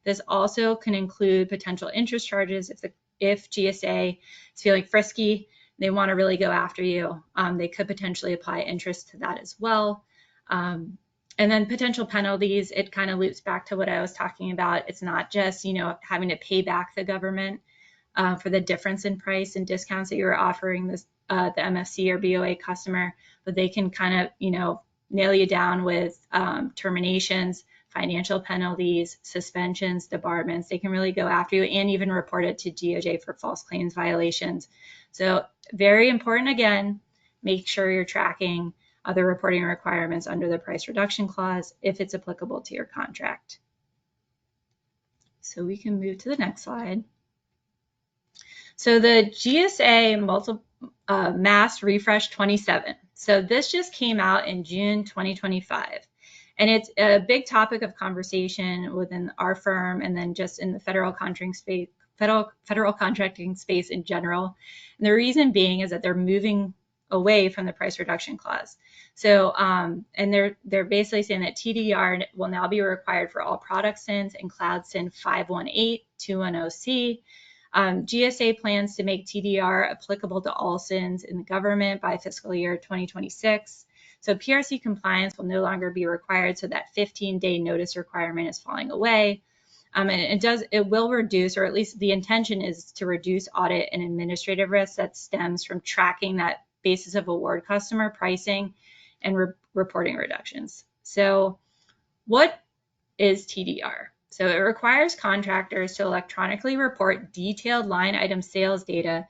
This also can include potential interest charges if GSA is feeling frisky, they want to really go after you. They could potentially apply interest to that as well. And then potential penalties, it kind of loops back to what I was talking about. It's not just, having to pay back the government for the difference in price and discounts that you're offering the MFC or BOA customer, but they can kind of, nail you down with terminations, financial penalties, suspensions, debarments. They can really go after you and even report it to DOJ for false claims violations. So very important, again, make sure you're tracking other reporting requirements under the price reduction clause if it's applicable to your contract. So we can move to the next slide. So the GSA Mass Refresh 27. So this just came out in June 2025. And it's a big topic of conversation within our firm and then just in the federal contracting space in general. And the reason being is that they're moving away from the price reduction clause. So, and they're basically saying that TDR will now be required for all product SINs and Cloud SIN 518-210C. GSA plans to make TDR applicable to all SINs in the government by fiscal year 2026. So PRC compliance will no longer be required, so that 15-day notice requirement is falling away. And it will reduce, or at least the intention is to reduce audit and administrative risk that stems from tracking that basis of award customer pricing and reporting reductions. So what is TDR? So it requires contractors to electronically report detailed line item sales data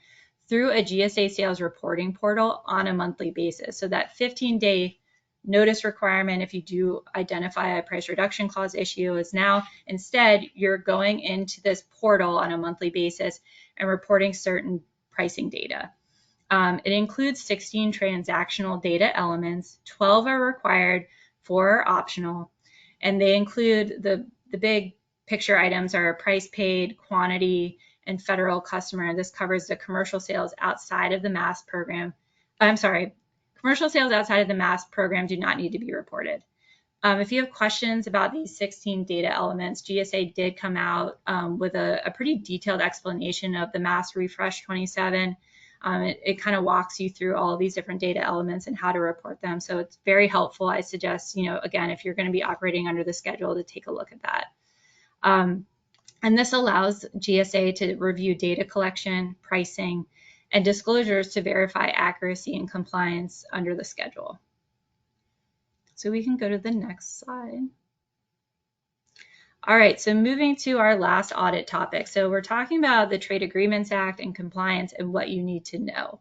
through a GSA sales reporting portal on a monthly basis. So that 15-day notice requirement, if you do identify a price reduction clause issue, is now instead you're going into this portal on a monthly basis and reporting certain pricing data. It includes 16 transactional data elements, 12 are required, 4 are optional, and they include the big picture items are price paid, quantity, and federal customer. This covers the commercial sales outside of the MAS program. Commercial sales outside of the MAS program do not need to be reported. If you have questions about these 16 data elements, GSA did come out with a pretty detailed explanation of the MAS Refresh 27. It kind of walks you through all of these different data elements and how to report them. So it's very helpful. I suggest, again, if you're going to be operating under the schedule, to take a look at that. And this allows GSA to review data collection, pricing, and disclosures to verify accuracy and compliance under the schedule. So we can go to the next slide. All right, so moving to our last audit topic. So we're talking about the Trade Agreements Act and compliance and what you need to know.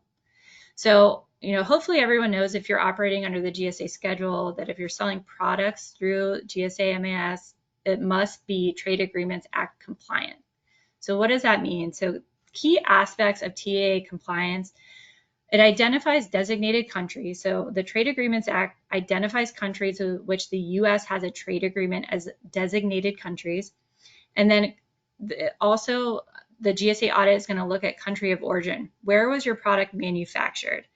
So, hopefully everyone knows if you're operating under the GSA schedule that if you're selling products through GSA MAS, it must be Trade Agreements Act compliant. So what does that mean? So key aspects of TAA compliance, it identifies designated countries. So the Trade Agreements Act identifies countries with which the U.S. has a trade agreement as designated countries. And then also the GSA audit is going to look at country of origin. Where was your product manufactured?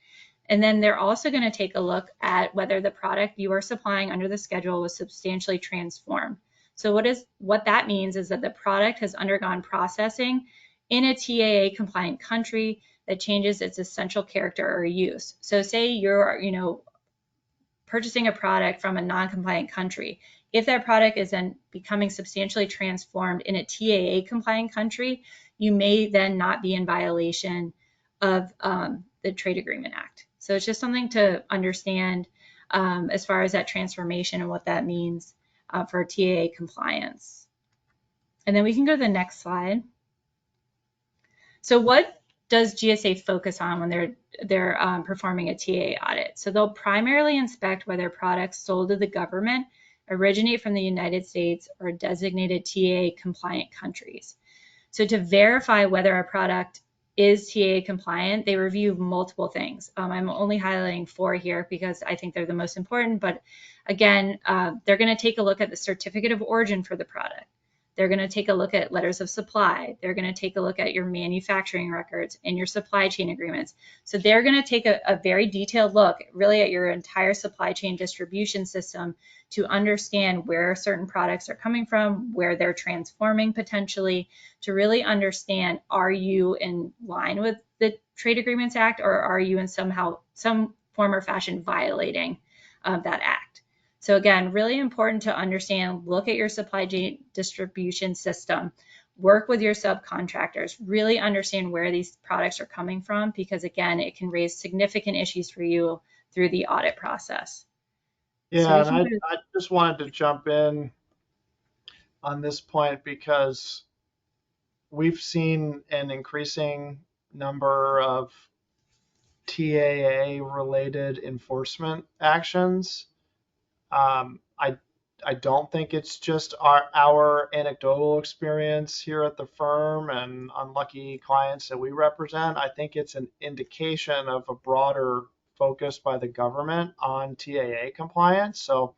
And then they're also going to take a look at whether the product you are supplying under the schedule was substantially transformed. So what that means is that the product has undergone processing in a TAA compliant country that changes its essential character or use. So say you're, purchasing a product from a non-compliant country. If that product is then becoming substantially transformed in a TAA compliant country, you may then not be in violation of the Trade Agreement Act. So it's just something to understand as far as that transformation and what that means for TAA compliance. And then we can go to the next slide. So what does GSA focus on when they're performing a TAA audit? So they'll primarily inspect whether products sold to the government originate from the United States or designated TAA compliant countries. So to verify whether a product is TAA compliant, they review multiple things. I'm only highlighting 4 here because I think they're the most important, but again, they're going to take a look at the certificate of origin for the product, They're going to take a look at letters of supply. They're going to take a look at your manufacturing records and your supply chain agreements. So they're going to take a very detailed look really at your entire supply chain distribution system to understand where certain products are coming from, where they're transforming potentially, to really understand, are you in line with the Trade Agreements Act, or are you in some form or fashion violating that act? So again, really important to understand, look at your supply chain distribution system, work with your subcontractors, really understand where these products are coming from, because again, it can raise significant issues for you through the audit process. So Yeah, we and can go I just wanted to jump in on this point because we've seen an increasing number of TAA related enforcement actions. I don't think it's just our anecdotal experience here at the firm and unlucky clients that we represent. I think it's an indication of a broader focus by the government on TAA compliance. So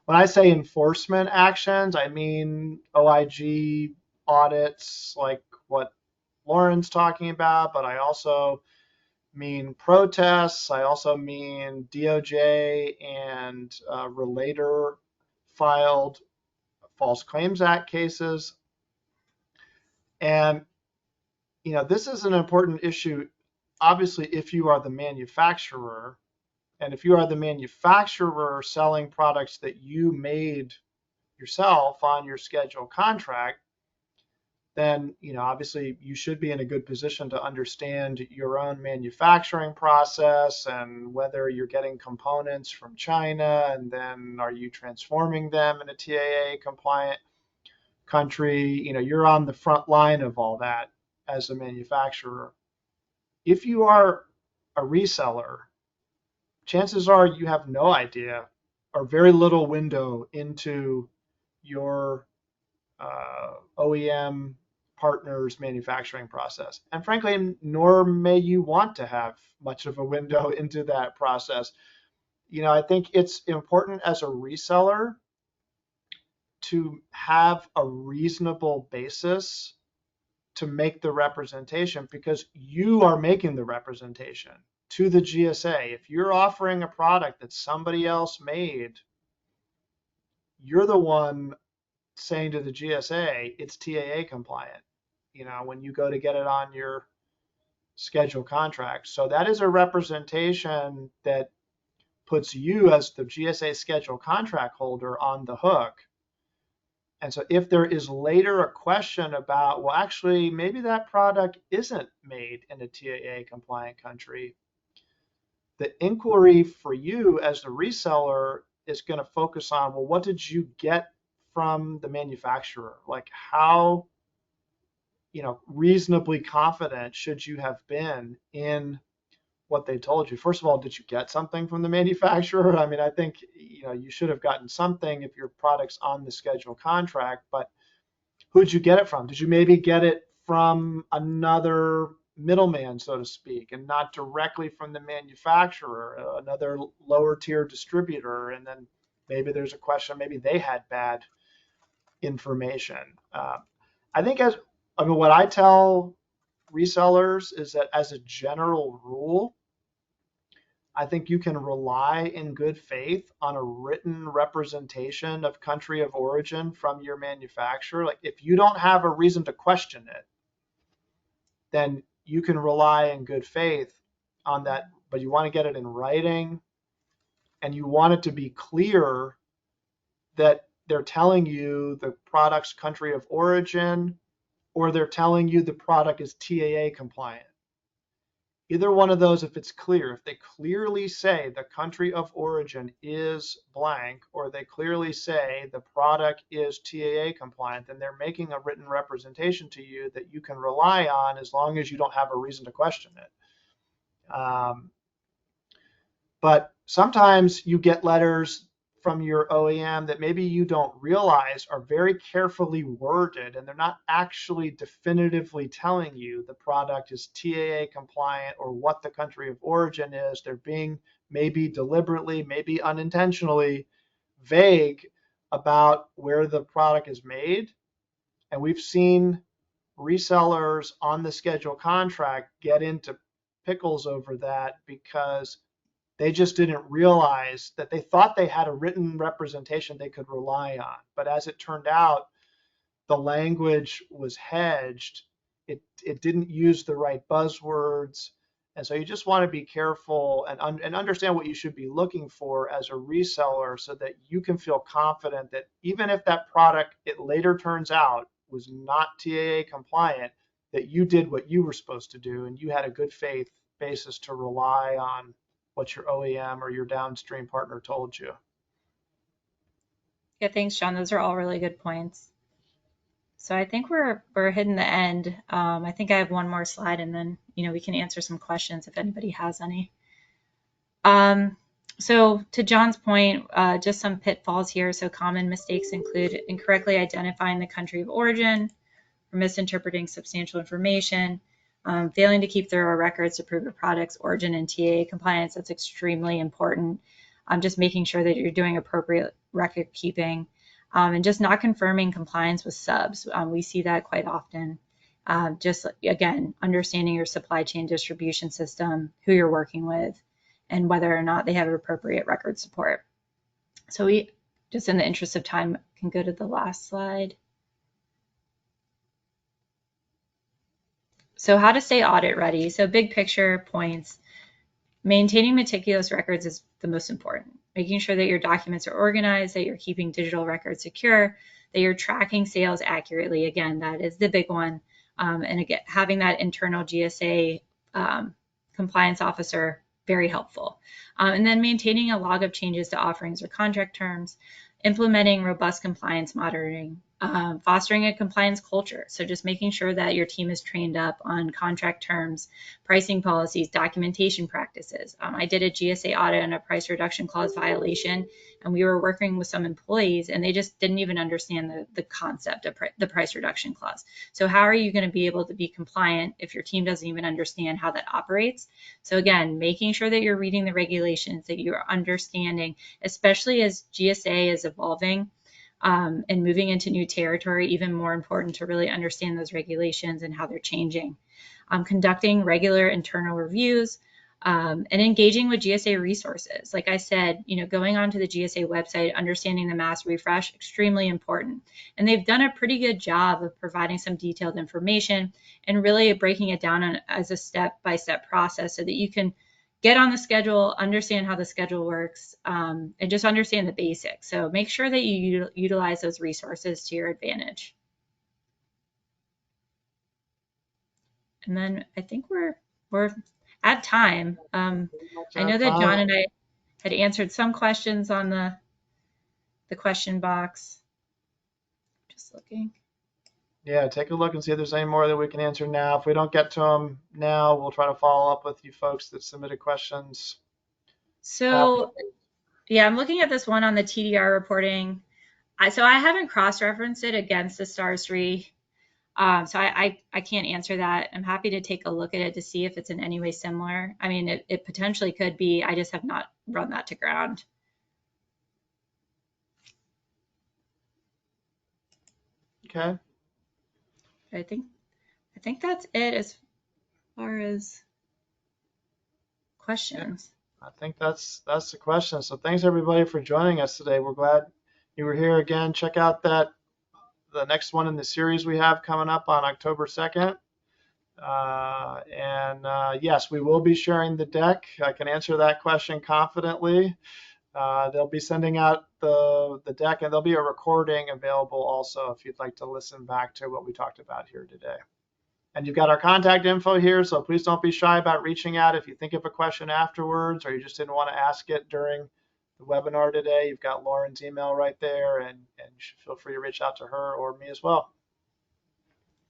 when I say enforcement actions, I mean OIG audits like what Lauren's talking about, but I also mean protests. I also mean DOJ and relator filed False Claims Act cases. And, this is an important issue, obviously, if you are the manufacturer. And if you are the manufacturer selling products that you made yourself on your schedule contract, then obviously you should be in a good position to understand your own manufacturing process and whether you're getting components from China, and then are you transforming them in a TAA compliant country. You're on the front line of all that as a manufacturer. If you are a reseller, chances are you have no idea or very little window into your OEM partner's manufacturing process. And frankly, nor may you want to have much of a window into that process. I think it's important as a reseller to have a reasonable basis to make the representation, because you are making the representation to the GSA. If you're offering a product that somebody else made, you're the one saying to the GSA, it's TAA compliant, when you go to get it on your schedule contract. So that is a representation that puts you as the GSA schedule contract holder on the hook. And so if there is later a question about, well, actually, maybe that product isn't made in a TAA compliant country, the inquiry for you as the reseller is going to focus on, well, what did you get from the manufacturer? Like how, reasonably confident should you have been in what they told you? First of all, did you get something from the manufacturer? I mean, I think, you should have gotten something if your product's on the schedule contract, but who'd you get it from? Did you maybe get it from another middleman, so to speak, and not directly from the manufacturer, another lower tier distributor? And then maybe there's a question, maybe they had bad information. What I tell resellers is that as a general rule, I think you can rely in good faith on a written representation of country of origin from your manufacturer. Like if you don't have a reason to question it, then you can rely in good faith on that, but you want to get it in writing, and you want it to be clear that they're telling you the product's country of origin, or they're telling you the product is TAA compliant. Either one of those, if it's clear, if they clearly say the country of origin is blank, or they clearly say the product is TAA compliant, then they're making a written representation to you that you can rely on as long as you don't have a reason to question it. But sometimes you get letters from your OEM that maybe you don't realize are very carefully worded, and they're not actually definitively telling you the product is TAA compliant or what the country of origin is. They're being maybe deliberately, maybe unintentionally vague about where the product is made. And we've seen resellers on the schedule contract get into pickles over that because they just didn't realize that they thought they had a written representation they could rely on. But as it turned out, the language was hedged. It didn't use the right buzzwords. And so you just want to be careful and understand what you should be looking for as a reseller so that you can feel confident that even if that product, it later turns out, was not TAA compliant, that you did what you were supposed to do and you had a good faith basis to rely on what your OEM or your downstream partner told you. Yeah, thanks, John. Those are all really good points. So I think we're hitting the end. I think I have one more slide, and then we can answer some questions if anybody has any. So to John's point, just some pitfalls here. So common mistakes include incorrectly identifying the country of origin, or misinterpreting substantial information, failing to keep thorough records to prove a product's origin and TAA compliance. That's extremely important. Just making sure that you're doing appropriate record keeping, and just not confirming compliance with subs. We see that quite often. Just again, understanding your supply chain distribution system, who you're working with, and whether or not they have appropriate record support. So we, just in the interest of time, can go to the last slide. So how to stay audit ready. So big picture points. Maintaining meticulous records is the most important. Making sure that your documents are organized, that you're keeping digital records secure, that you're tracking sales accurately. Again, that is the big one. And again, having that internal GSA compliance officer, very helpful. And then maintaining a log of changes to offerings or contract terms, implementing robust compliance monitoring, fostering a compliance culture. So just making sure that your team is trained up on contract terms, pricing policies, documentation practices. I did a GSA audit on a price reduction clause violation, and we were working with some employees, and they just didn't even understand the concept of the price reduction clause. So how are you going to be able to be compliant if your team doesn't even understand how that operates? So again, making sure that you're reading the regulations, that you're understanding, especially as GSA is evolving and moving into new territory, even more important to really understand those regulations and how they're changing. Conducting regular internal reviews and engaging with GSA resources. Like I said, going onto the GSA website, understanding the mass refresh, extremely important. And they've done a pretty good job of providing some detailed information and really breaking it down as a step-by-step process so that you can get on the schedule, understand how the schedule works, and just understand the basics. So make sure that you utilize those resources to your advantage. And then I think we're at time. I know that John and I had answered some questions on the question box. Just looking. Yeah, take a look and see if there's any more that we can answer now. If we don't get to them now, we'll try to follow up with you folks that submitted questions. So, yeah, I'm looking at this one on the TDR reporting. So I haven't cross-referenced it against the STARS 3. So I can't answer that. I'm happy to take a look at it to see if it's in any way similar. I mean, it potentially could be. I just have not run that to ground. Okay. I think that's it as far as questions. Yeah, I think that's the question. So thanks everybody for joining us today. We're glad you were here again. Check out the next one in the series we have coming up on October 2nd. Yes, we will be sharing the deck. I can answer that question confidently. They'll be sending out the deck, and there'll be a recording available also if you'd like to listen back to what we talked about here today. And you've got our contact info here, so please don't be shy about reaching out if you think of a question afterwards or you just didn't want to ask it during the webinar today. You've got Lauren's email right there, and you should feel free to reach out to her or me as well.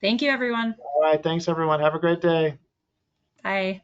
Thank you, everyone. All right, thanks everyone. Have a great day. Bye.